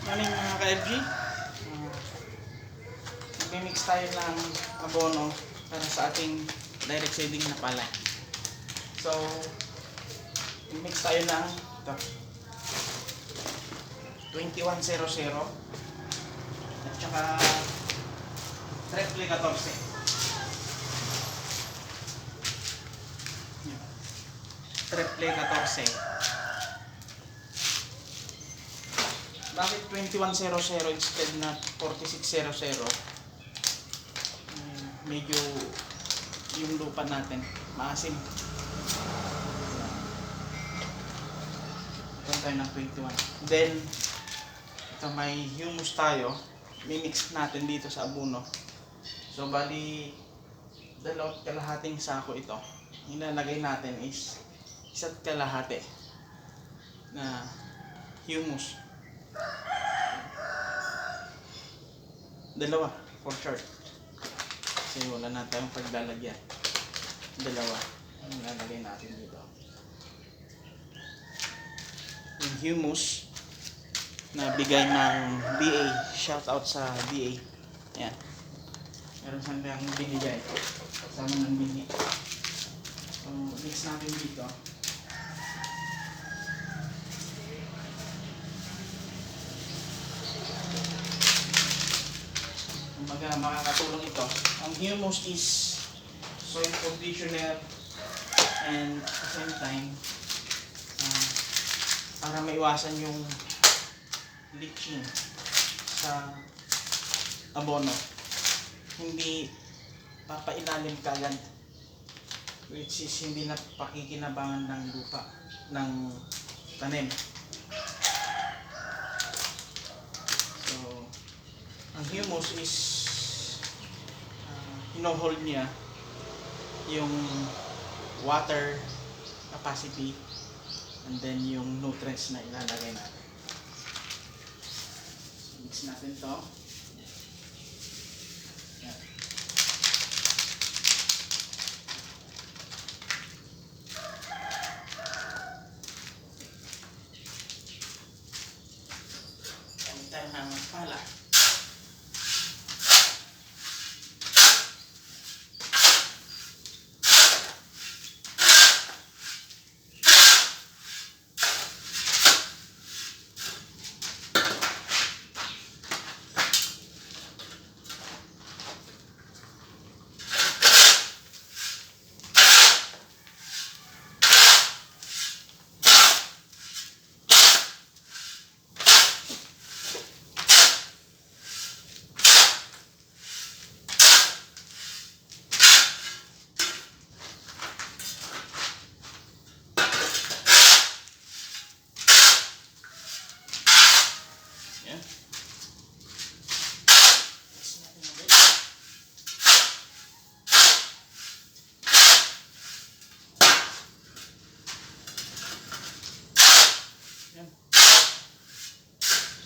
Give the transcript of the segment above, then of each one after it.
Morning mga ka-FG. Mag-mix tayo ng abono para sa ating direct seeding na palay. So, mix tayo ng ito, 2100 at saka Triple 14. Triple 14. Bakit 2100 instead na 4600? Medyo yung lupa natin maasim. Ito tayo ng 21. Then ito may humus tayo. Mimix natin dito sa abono. So bali 2.5 sako ito. Ilalagay natin is 1.5 na humus. 2 for short. Kasi wala na tayong paglalagyan. 2 ang ilalagay natin dito. Yung humus na bigay ng BA. Shout out sa BA. Ayan. Meron siyang binigay. Kasama ng bini. So, mix natin dito. Makakatulong ito. Ang humus is soil conditioner and at the same time para maiwasan yung leaching sa abono. Hindi papailalim kagad, which is hindi na pakikinabangan ng lupa ng tanim. So ang humus is hino-hold niya yung water capacity and then yung nutrients na ilalagay natin. So, mix natin to. Yan. Gamit tayo ng pala.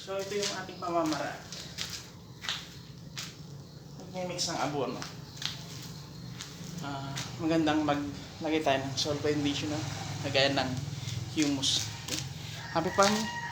So ito yung ating pamamaraan. Mag-mix ng abono. Magandang maglagay tayo ng soil conditioner na gaya ng humus. Okay. Happy farming!